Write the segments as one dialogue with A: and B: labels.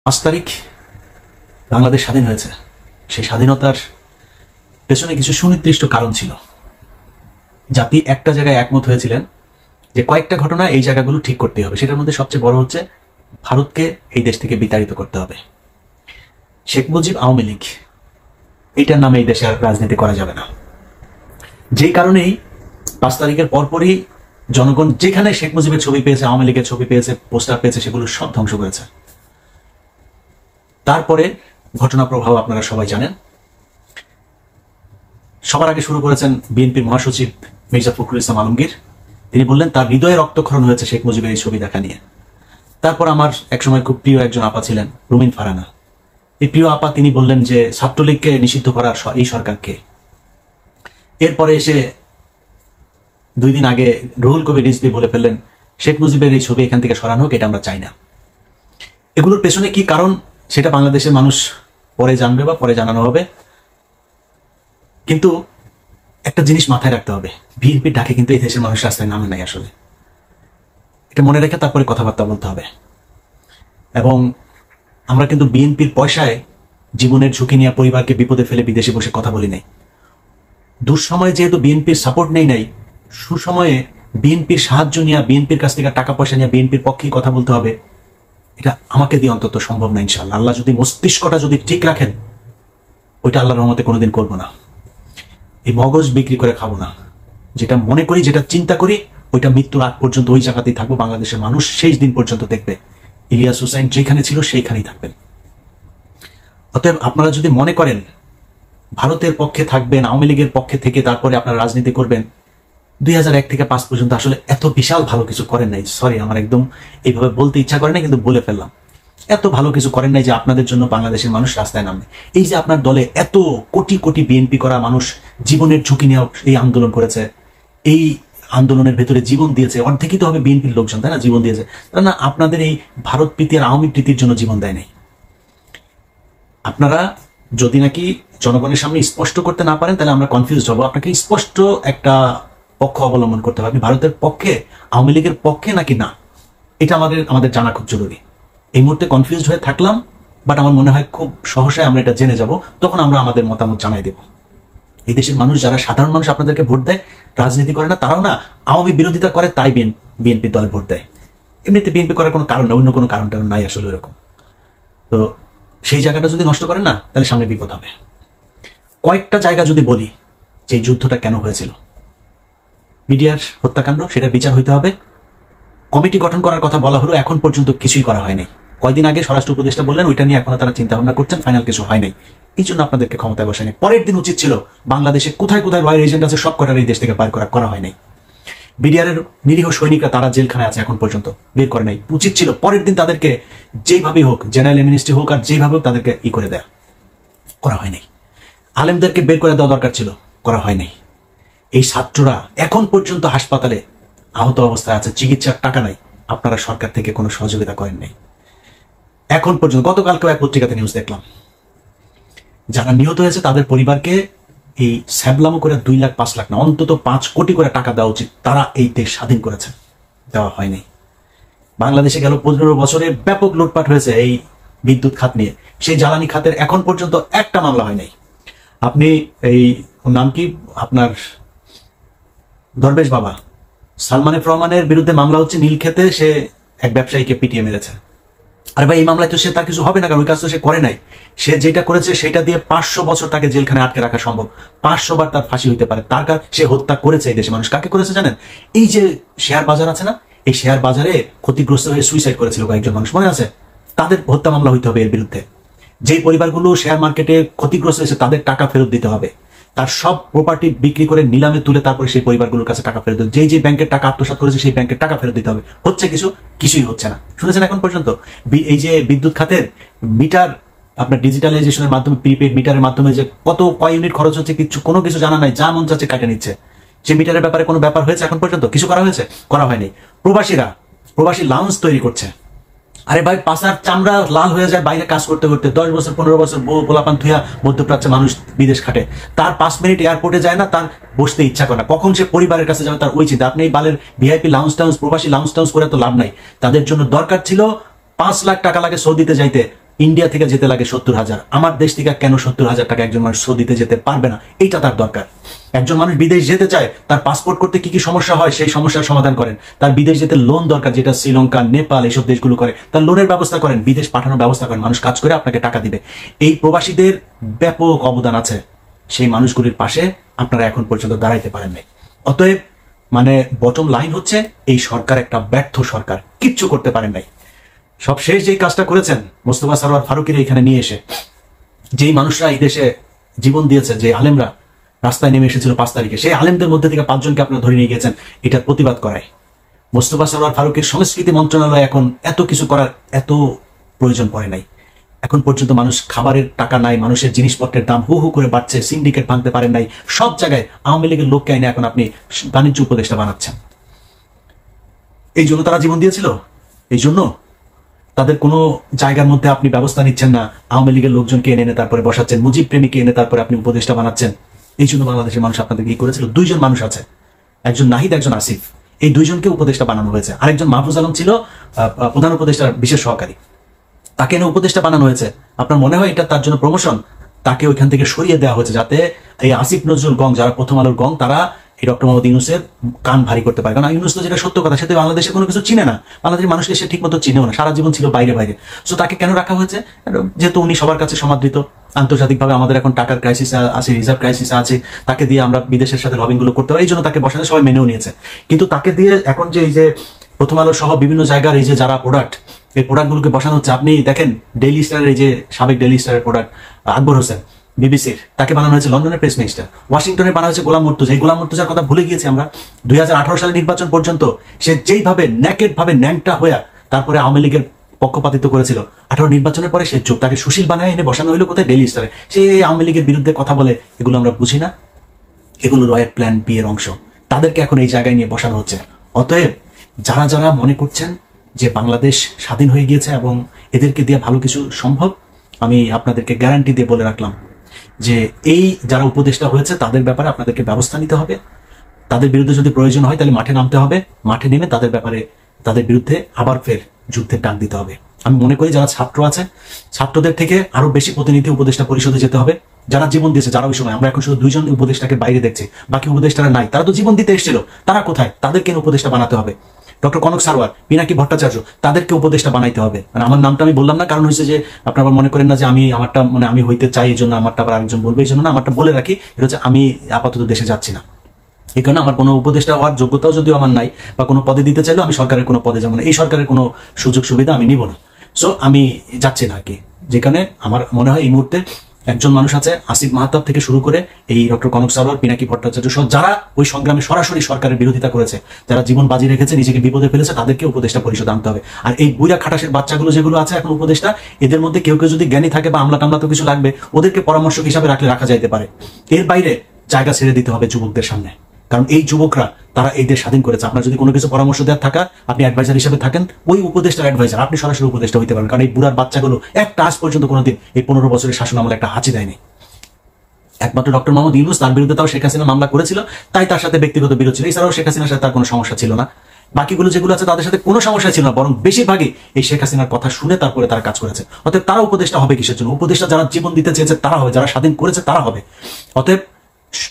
A: 5 তারিখ বাংলাদেশ স্বাধীন হয়েছে। সেই স্বাধীনতার পেছনে কিছু সুনির্দিষ্ট কারণ ছিল। জাতি একটা জায়গায় একমত হয়েছিলেন যে কয়েকটা ঘটনা এই জায়গাগুলো ঠিক করতে হবে। সেটার মধ্যে সবচেয়ে বড় হচ্ছে ভারতকে এই দেশ থেকে বিতাড়িত করতে হবে। শেখ মুজিব আওয়ামী লীগ এইটার নামে এই দেশে আর রাজনীতি করা যাবে না। যেই কারণেই 5 তারিখের পরপরই জনগণ যেখানে শেখ মুজিবের ছবি পেয়েছে, আওয়ামী লীগের ছবি পেয়েছে, পোস্টার পেয়েছে, সেগুলো সব ধ্বংস করেছে। তারপরে ঘটনা প্রভাব আপনারা সবাই জানেন। সবার আগে শুরু করেছেন বিএনপির মহাসচিব মির্জা ফখরুল ইসলাম আলমগীর। তিনি বললেন তার হৃদয়ে রক্তক্ষরণ হয়েছে শেখ মুজিবের এই ছবি দেখা নিয়ে। তারপর আমার একসময় খুব প্রিয় একজন আপা ছিলেন রুমিন ফারহানা। এই প্রিয় আপা তিনি বললেন যে ছাত্রলীগকে নিষিদ্ধ করার এই সরকারকে। এরপরে এসে 2 দিন আগে রুহুল কবির রিজভী বলে ফেললেন শেখ মুজিবের এই ছবি এখান থেকে সরানো হোক, এটা আমরা চাই না। এগুলোর পেছনে কি কারণ সেটা বাংলাদেশের মানুষ পরে জানবে বা পরে জানানো হবে। কিন্তু একটা জিনিস মাথায় রাখতে হবে, বিএনপির ডাকে কিন্তু এই দেশের মানুষ রাস্তায় নামে নাই। আসলে এটা মনে রেখে তারপরে কথাবার্তা বলতে হবে। এবং আমরা কিন্তু বিএনপির পয়সায় জীবনের ঝুঁকি নিয়ে পরিবারকে বিপদে ফেলে বিদেশে বসে কথা বলি নাই। দুঃসময়ে যেহেতু বিএনপির সাপোর্ট নেই নাই, সুসময়ে বিএনপির সাহায্য নিয়ে, বিএনপির কাছ থেকে টাকা পয়সা নিয়ে বিএনপির পক্ষেই কথা বলতে হবে। এটা আমাকে দিয়ে অন্তত সম্ভব না ইনশাআল্লাহ। আল্লাহ যদি মস্তিষ্কটা যদি ঠিক রাখেন, ওইটা আল্লাহর রহমতে কোনোদিন করবো না। এই মগজ বিক্রি করে খাবো না। যেটা মনে করি, যেটা চিন্তা করি, ওইটা মৃত্যুর আগ পর্যন্ত ওই জায়গাতেই থাকবো। বাংলাদেশের মানুষ শেষ দিন পর্যন্ত দেখবে ইলিয়াস হোসেন যেখানে ছিল সেইখানেই থাকবেন। অতএব আপনারা যদি মনে করেন ভারতের পক্ষে থাকবেন, আওয়ামী লীগের পক্ষে থেকে তারপরে আপনারা রাজনীতি করবেন, 2001 থেকে 5 পর্যন্ত আসলে এত বিশাল ভালো কিছু করেন নাই। সরি, আমার একদম এইভাবে বলতে ইচ্ছা করে না, কিন্তু বলে ফেললাম। এত ভালো কিছু করেন নাই যে আপনাদের জন্য বাংলাদেশের মানুষ রাস্তায় নামে। এই যে আপনার দলে এত কোটি কোটি বিএনপি করা মানুষ জীবনের ঝুঁকি নিয়ে এই আন্দোলন করেছে, এই আন্দোলনের ভেতরে জীবন দিয়েছে, অর্ধেকই তো হবে বিএনপির লোকজন, তাই না? জীবন দিয়েছে, তাই না? আপনাদের এই ভারত প্রীতি আর আওয়ামী প্রীতির জন্য জীবন দেয় নাই। আপনারা যদি নাকি জনগণের সামনে স্পষ্ট করতে না পারেন, তাহলে আমরা কনফিউজ হবো। আপনাকে স্পষ্ট একটা পক্ষ অবলম্বন করতে হবে। আপনি ভারতের পক্ষে, আওয়ামী লীগের পক্ষে নাকি না, এটা আমাদের জানা খুব জরুরি। এই মুহূর্তে কনফিউজ হয়ে থাকলাম, বাট আমার মনে হয় খুব সহসায় আমরা এটা জেনে যাব, তখন আমরা আমাদের মতামত জানাই দেব। এই দেশের মানুষ, যারা সাধারণ মানুষ আপনাদেরকে ভোট দেয়, রাজনীতি করে না, তারাও না আওয়ামী বিরোধিতা করে, তাই বিএনপি দলে ভোট দেয়। এমনিতে বিএনপি করার কোনো কারণ না, অন্য কোনো কারণটা নাই আসলে এরকম। তো সেই জায়গাটা যদি নষ্ট করেন না, তাহলে সামনে বিপদ হবে। কয়েকটা জায়গা যদি বলি যে যুদ্ধটা কেন হয়েছিল, মিডিয়ার হত্যাকাণ্ড, সেটা বিচার হইতে হবে। কমিটি গঠন করার কথা বলা হলো, এখন পর্যন্ত কিছুই করা হয়নি। কয়েকদিন আগে স্বরাষ্ট্র উপদেষ্টা বললেন ওইটা নিয়ে এখনো তারা চিন্তা ভাবনা করছেন, ফাইনাল কিছু হয় নাই। এই জন্য আপনাদেরকে ক্ষমতায় বসায়নি। পরের দিন উচিত ছিল বাংলাদেশে কোথায় কোথায় রয়্যাল এজেন্ট আছে সব কটার এই দেশ থেকে বের করা হয় নাই। বিডিআরের নিরীহ সৈনিকরা তারা জেলখানায় আছে এখন পর্যন্ত, বের করে নাই। উচিত ছিল পরের দিন তাদেরকে যেইভাবেই হোক, জেনারেল এমনিস্ট্রি হোক আর যেইভাবে হোক, তাদেরকে করে দেয়া, করা হয় নাই। আলেমদেরকে বের করে দেওয়া দরকার ছিল, করা হয় নাই। এই ছাত্ররা এখন পর্যন্ত হাসপাতালে আহত অবস্থায় আছে, চিকিৎসার টাকা নাই, আপনারা সরকার থেকে কোনো সহযোগিতা করেন নাই এখন পর্যন্ত। গতকালকেও এক পত্রিকাতে নিউজ দেখলাম, যারা নিহত হয়েছে তাদের পরিবারকে এই স্যাবলামো করে 2 লাখ 5 লাখ না, অন্তত 5 কোটি করে টাকা দেওয়া উচিত। তারা এই দেশ স্বাধীন করেছে, দেওয়া হয়নি। বাংলাদেশে গেল 15 বছরে ব্যাপক লুটপাট হয়েছে এই বিদ্যুৎ খাত নিয়ে, সেই জ্বালানি খাতের এখন পর্যন্ত একটা মামলা হয় নাই। আপনি এই নাম কি আপনার, দরবেশ বাবা সালমান এফ রহমানের বিরুদ্ধে মামলা হচ্ছে নীলক্ষেতে, সে এক ব্যবসায়ীকে পিটিয়ে মেরেছে। আরে ভাই, এই মামলায় তো সে তার কিছু হবে না, কারণ ওই কাজ তো সে করে নাই। সে যেটা করেছে সেটা দিয়ে 500 বছর তাকে জেলখানে আটকে রাখা সম্ভব, 500 বার তার ফাঁসি হইতে পারে। তার কারণ সে হত্যা করেছে এই দেশে মানুষ। কাকে করেছে জানেন? এই যে শেয়ার বাজার আছে না, এই শেয়ার বাজারে ক্ষতিগ্রস্ত হয়ে সুইসাইড করেছিল কয়েকজন মানুষ, মনে আছে? তাদের হত্যা মামলা হইতে হবে এর বিরুদ্ধে। যেই পরিবারগুলো শেয়ার মার্কেটে ক্ষতিগ্রস্ত হয়েছে তাদের টাকা ফেরত দিতে হবে। তার সব প্রপার্টি বিক্রি করে নিলামে তুলে তারপরে সেই পরিবারগুলোর কাছে টাকা ফেরত দিতে, যেই ব্যাংকের টাকা আত্মসাৎ করেছে সেই ব্যাংকের টাকা ফেরত দিতে হবে। হচ্ছে কিছুই হচ্ছে না। শুনেছেন এখন পর্যন্ত? এই যে বিদ্যুৎ খাতের মিটার, আপনার ডিজিটালাইজেশনের মাধ্যমে, প্রিপেড মিটারের মাধ্যমে যে কয় ইউনিট খরচ হচ্ছে, কোনো কিছু জানা নাই, যা মন চাচ্ছে কাটে নিচ্ছে। সে মিটারের ব্যাপারে কোনো ব্যাপার হয়েছে এখন পর্যন্ত? কিছু করা হয়েছে? করা হয়নি। প্রবাসী লাউঞ্জ তৈরি করছে। আরে ভাই, পাশার চামড়া লাল হয়ে যায় বাইরে কাজ করতে করতে। 10 বছর 15 বছর গোলাপান থুয়া মধ্যপ্রাচ্যে মানুষ বিদেশ খাটে, তার 5 মিনিট এয়ারপোর্টে যায় না, তার বসতে ইচ্ছা করে না। কখন সে পরিবারের কাছে যাবে তার ওই চিন্তা। আপনি এই বালের ভিআইপি লাউঞ্জ টাউন্স, প্রবাসী লাউঞ্জ টাউন্স করে তো লাভ নাই। তাদের জন্য দরকার ছিল 5 লাখ টাকা লাগে সৌদিতে যাইতে, ইন্ডিয়া থেকে যেতে লাগে 70,000, আমার দেশ থেকে কেন 70,000 টাকা একজন মানুষ সৌদিতে যেতে পারবে না? এইটা তার দরকার। একজন মানুষ বিদেশ যেতে চায়, তার পাসপোর্ট করতে কি কি সমস্যা হয় সেই সমস্যার সমাধান করেন। তার বিদেশ যেতে লোন দরকার, যেটা শ্রীলঙ্কা, নেপাল এইসব দেশগুলো করে, তার লোনের ব্যবস্থা করেন, বিদেশ পাঠানোর ব্যবস্থা করেন, মানুষ কাজ করে আপনাকে টাকা দিবে। এই প্রবাসীদের ব্যাপক অবদান আছে, সেই মানুষগুলির পাশে আপনারা এখন পর্যন্ত দাঁড়াইতে পারেন নাই। অতএব মানে বটম লাইন হচ্ছে এই সরকার একটা ব্যর্থ সরকার, কিচ্ছু করতে পারেন নাই। সবশেষ যেই কাজটা করেছেন মোস্তফা সরোয়ার ফারুকের এখানে নিয়ে এসে, যেই মানুষরা এই দেশে জীবন দিয়েছে, যে আলেমরা রাস্তায় নেমে এসেছিল 5 তারিখে, সেই আলেমদের মধ্যে থেকে 5 জনকে আপনারা ধরে নিয়ে গেছেন এটার প্রতিবাদ করায়। মোস্তফা সরোয়ার ফারুকের সংস্কৃতি মন্ত্রণালয় এখন এত কিছু করার এত প্রয়োজন পড়ে নাই। এখন পর্যন্ত মানুষ খাবারের টাকা নাই, মানুষের জিনিসপত্রের দাম হু হু করে বাড়ছে, সিন্ডিকেট ভাঙতে পারেন নাই, সব জায়গায় আওয়ামী লীগের লোককে আইনে এখন আপনি বাণিজ্য উপদেষ্টা বানাচ্ছেন। এই জন্য তারা জীবন দিয়েছিল, এই জন্য তাদের কোনো জায়গার মধ্যে আপনি ব্যবস্থা নিচ্ছেন না, আওয়ামী লীগের লোকজনকে এনে তারপরে বসাচ্ছেন, মুজিব প্রেমীকে এনে তারপরে আপনি উপদেষ্টা বানাচ্ছেন। এই জন্য বাংলাদেশের মানুষ আপনাদের কি করেছিল? 2 জন মানুষ আছে, একজন নাহিদ, একজন আসিফ, এই 2 জনকে উপদেষ্টা বানানো হয়েছে। আরেকজন মাহফুজ আলম ছিল প্রধান উপদেষ্টার বিশেষ সহকারী, তাকে এনে উপদেষ্টা বানানো হয়েছে। আপনার মনে হয় এটা তার জন্য প্রমোশন? তাকে ওইখান থেকে সরিয়ে দেওয়া হয়েছে যাতে এই আসিফ নজরুল গং, যারা প্রথম আলোর গং, তারা এই ডক্টর মোহাম্মদ ইউনূসের কান ভারী করতে পারে। কারণ ইউনূস তো যেটা সত্য কথা, সে তো বাংলাদেশে কোনো কিছু চিনে না, বাংলাদেশের মানুষকে সে ঠিক মতো চিনেও না, সারা জীবন ছিল বাইরে বাইরে। সো তাকে কেন রাখা হয়েছে? যেহেতু উনি সবার কাছে সমাদৃত, আন্তর্জাতিকভাবে আমাদের এখন টাকার ক্রাইসিস আছে, রিজার্ভ ক্রাইসিস আছে, তাকে দিয়ে আমরা বিদেশের সাথে লবিং গুলো করতে পারি, এই জন্য তাকে বসাতে সবাই মেনেও নিয়েছে। কিন্তু তাকে দিয়ে এখন যে এই যে প্রথম আলো সহ বিভিন্ন জায়গার এই যে যারা প্রোডাক্ট, এই প্রোডাক্টগুলোকে বসানো হচ্ছে। আপনি দেখেন ডেইলি স্টারের এই যে সাবেক ডেইলি স্টারের প্রোডাক্ট আকবর হোসেন বিবিসির, তাকে বানানো হয়েছে লন্ডনের প্রেস মিনিস্টার। ওয়াশিংটনে বানানো হয়েছে গোলাম মুর্তুজা। এই গোলাম মুর্তুজার কথা ভুলে গিয়েছি আমরা। 2018 সালের নির্বাচন পর্যন্ত সে যেইভাবে ন্যাকেড ভাবে ন্যাংটা হয়ে তারপরে আওয়ামী লীগের পক্ষপাতিত্ব করেছিল, 18 নির্বাচনের পরে সে চুপ, তাকে সুশীল বানায় এনে বসানো হইলো কোথায়? ডেইলি স্টারে। সে আওয়ামী লীগের বিরুদ্ধে কথা বলে, এগুলো আমরা বুঝি না? এগুলো রয়ের প্ল্যান বি এর অংশ। তাদেরকে এখন এই জায়গায় নিয়ে বসানো হচ্ছে। অতএব যারা যারা মনে করছেন যে বাংলাদেশ স্বাধীন হয়ে গিয়েছে এবং এদেরকে দিয়ে ভালো কিছু সম্ভব, আমি আপনাদেরকে গ্যারান্টি দিয়ে বলে রাখলাম যে এই যারা উপদেষ্টা হয়েছে তাদের ব্যাপারে আপনাদেরকে ব্যবস্থা নিতে হবে। তাদের বিরুদ্ধে যদি প্রয়োজন হয় তাহলে মাঠে নামতে হবে, মাঠে নেমে তাদের ব্যাপারে, তাদের বিরুদ্ধে আবার ফের যুদ্ধের ডাক দিতে হবে। আমি মনে করি যারা ছাত্র আছে, ছাত্রদের থেকে আরো বেশি প্রতিনিধি উপদেষ্টা পরিষদে যেতে হবে, যারা জীবন দিয়েছে, যারা ওই সময়, আমরা এখন শুধু 2 জন উপদেষ্টাকে বাইরে দেখছি, বাকি উপদেষ্টারা নাই, তারা তো জীবন দিতে এসেছিল, তারা কোথায়? তাদেরকে উপদেষ্টা বানাতে হবে। ডক্টর কনক সারওয়ার, পিনাকি ভট্টাচার্য, তাদেরকে উপদেষ্টা বানাইতে হবে। মানে আমার নামটা আমি বললাম না, কারণ হচ্ছে যে আপনারা মনে করেন না যে আমি আমারটা মানে আমি হইতে চাই, এই জন্য আমারটা আবার আরেকজন বলবে, এই জন্য না, আমারটা বলে রাখি। এটা হচ্ছে আমি আপাতত দেশে যাচ্ছি না, এই কারণে আমার কোনো উপদেষ্টা হওয়ার যোগ্যতাও যদিও আমার নাই, বা কোনো পদে দিতে চাইলেও আমি সরকারের কোনো পদে যাবো না, এই সরকারের কোনো সুযোগ সুবিধা আমি নিব না। সো আমি যাচ্ছি না আর কি। যেখানে আমার মনে হয় এই মুহূর্তে একজন মানুষ আছে, আসিফ মাহতাব থেকে শুরু করে এই ডক্টর কনক সারওয়ার, পিনাকি ভট্টাচার্য সহ যারা ওই সংগ্রামে সরাসরি সরকারের বিরোধিতা করেছে, যারা জীবন বাজি রেখেছে, নিজেকে বিপদে ফেলেছে, তাদেরকে উপদেষ্টা পরিষদ আনতে হবে। আর এই বুড়া খাটাসের বাচ্চাগুলো যেগুলো আছে এখন উপদেষ্টা, এদের মধ্যে কেউ কেউ যদি জ্ঞানী থাকে বা আমলা টামলা তো কিছু লাগবে, ওদেরকে পরামর্শক হিসাবে রাখা যাইতে পারে। এর বাইরে জায়গা ছেড়ে দিতে হবে যুবকদের সামনে, কারণ এই যুবকরা তারা এই দেশ স্বাধীন করেছে। আপনার যদি কোনো কিছু পরামর্শ দেওয়ার থাকা, আপনি অ্যাডভাইজার হিসেবে থাকেন, ওই উপদেষ্টার অ্যাডভাইজার, আপনি সরাসরি উপদেষ্টা হইতে পারেন। কারণ এই বুড়ার বাচ্চাগুলো একটা আজ পর্যন্ত কোনোদিন এই 15 বছরের শাসন আমলে একটা হাঁচি দেয়নি। একমাত্র ডক্টর মোহাম্মদ ইউনূস, তার বিরুদ্ধে তাও শেখ হাসিনা মামলা করেছিল, তাই তার সাথে ব্যক্তিগত বিরোধ ছিল, এছাড়াও শেখ হাসিনার সাথে তার কোনো সমস্যা ছিল না। বাকিগুলো যেগুলো আছে তাদের সাথে কোনো সমস্যা ছিল না, বরং বেশিরভাগই এই শেখ হাসিনার কথা শুনে তারপরে তারা কাজ করেছে। অতএব তারা উপদেষ্টা হবে কিসের জন্য? উপদেষ্টা যারা জীবন দিতে চেয়েছে তারা হবে, যারা স্বাধীন করেছে তারা হবে। অতএব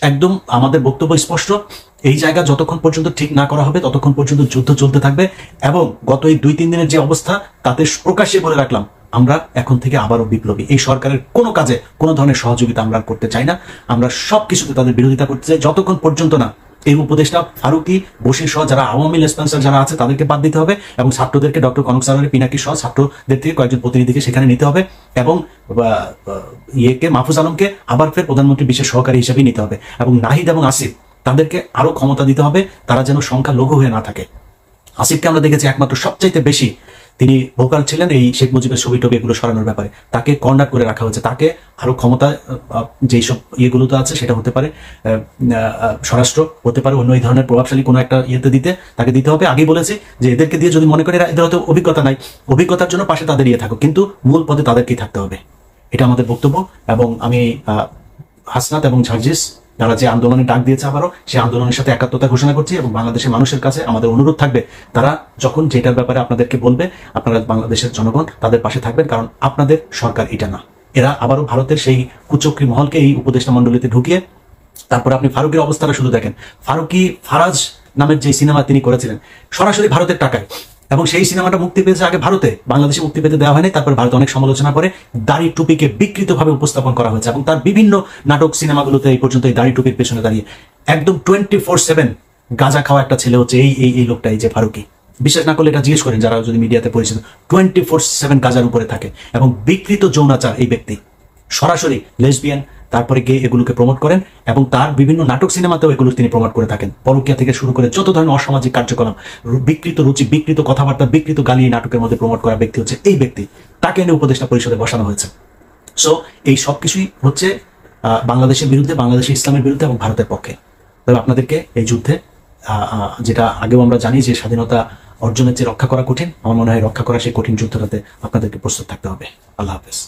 A: একদম আমাদের বক্তব্য স্পষ্ট, এই জায়গা যতক্ষণ পর্যন্ত ঠিক না করা হবে ততক্ষণ পর্যন্ত যুদ্ধ চলতে থাকবে। এবং গত এই 2-3 দিনের যে অবস্থা, তাতে প্রকাশ্যে বলে রাখলাম আমরা এখন থেকে আবারও বিপ্লবী। এই সরকারের কোনো কাজে কোনো ধরনের সহযোগিতা আমরা করতে চাই না, আমরা সবকিছুতে তাদের বিরোধিতা করতে চাই, যতক্ষণ পর্যন্ত না এই উপদেষ্টা ফারুকি, বশির সহ যারা আওয়ামী লেসপেন্সার যারা আছে তাদেরকে বাদ দিতে হবে, এবং ছাত্রদেরকে ডক্টর কনক সারওয়ার, পিনাকি সহ ছাত্রদের থেকে কয়েকজন প্রতিনিধিকে সেখানে নিতে হবে, এবং মাহফুজ আলমকে আবার ফের প্রধানমন্ত্রী বিশেষ সহকারী হিসেবে নিতে হবে, এবং নাহিদ এবং আসিফ তাদেরকে আরো ক্ষমতা দিতে হবে, তারা যেন সংখ্যা লঘু হয়ে না থাকে। আসিফকে আমরা দেখেছি একমাত্র সবচাইতে বেশি তিনি ভোকাল ছিলেন এই শেখ মুজিবের ছবি টবি এগুলো সরানোর ব্যাপারে, তাকে কর্নার করে রাখা হয়েছে। তাকে আরো ক্ষমতা, যেই সব ইয়েগুলো তো আছে, সেটা হতে পারে স্বরাষ্ট্র, হতে পারে অন্য এই ধরনের প্রভাবশালী কোনো একটা ইয়েতে তাকে দিতে হবে। আগেই বলেছি যে এদেরকে দিয়ে যদি মনে করে এদের হয়তো অভিজ্ঞতা নাই, অভিজ্ঞতার জন্য পাশে তাদের ইয়ে থাকুক, কিন্তু মূল পদে তাদেরকেই থাকতে হবে, এটা আমাদের বক্তব্য। এবং আমি হাসনাত এবং ঝার্জিস তারা যে আন্দোলনে ডাক দিয়েছে আবারও সেই আন্দোলনের সাথে একাত্মতা ঘোষণা করছি এবং বাংলাদেশের মানুষের কাছে আমাদের অনুরোধ থাকবে তারা যখন যেটার ব্যাপারে আপনাদেরকে বলবে আপনারা বাংলাদেশের জনগণ তাদের পাশে থাকবেন, কারণ আপনাদের সরকার এটা না। এরা আবারও ভারতের সেই কুচক্রী মহলকে এই উপদেষ্টা মণ্ডলীতে ঢুকিয়ে তারপরে আপনি ফারুকের অবস্থাটা শুধু দেখেন। ফারুকি ফারাজ নামের যে সিনেমা তিনি করেছিলেন সরাসরি ভারতের টাকায়, এবং সেই সিনেমাটা মুক্তি পেয়েছে আগে ভারতে, বাংলাদেশে মুক্তি পেতে দেওয়া হয়নি। তারপর ভারতে অনেক সমালোচনা করে দাড়ি টুপিকে বিকৃতভাবে উপস্থাপন করা হয়েছে এবং তার বিভিন্ন নাটক সিনেমাগুলোতে এই পর্যন্ত এই দাড়ি টুপির পেছনে দাঁড়িয়ে একদম 24/7 গাঁজা খাওয়া একটা ছেলে হচ্ছে এই লোকটা, এই যে ফারুকি। বিশ্বাস না করলে এটা জিজ্ঞেস করেন যারা যদি মিডিয়াতে পরিচিত, 24/7 গাঁজার উপরে থাকে এবং বিকৃত যৌনাচার এই ব্যক্তি সরাসরি লেসবিয়ান তারপরে গে এগুলোকে প্রমোট করেন এবং তার বিভিন্ন নাটক সিনেমাতেও এগুলো তিনি প্রমোট করে থাকেন। পরকীয়া থেকে শুরু করে যত ধরনের অসামাজিক কার্যক্রম, বিকৃত রুচি, বিকৃত কথাবার্তা, বিকৃত গালি এই নাটকের মধ্যে প্রমোট করা ব্যক্তি হচ্ছে এই ব্যক্তি। তাকে এনে উপদেষ্টা পরিষদে বসানো হয়েছে। সো এই সব কিছুই হচ্ছে বাংলাদেশের বিরুদ্ধে, বাংলাদেশের ইসলামের বিরুদ্ধে এবং ভারতের পক্ষে। তবে আপনাদেরকে এই যুদ্ধে যেটা আগেও আমরা জানি যে স্বাধীনতা অর্জনের চেয়ে রক্ষা করা কঠিন, আমার মনে হয় রক্ষা করা সেই কঠিন যুদ্ধটাতে আপনাদেরকে প্রস্তুত থাকতে হবে। আল্লাহ হাফেজ।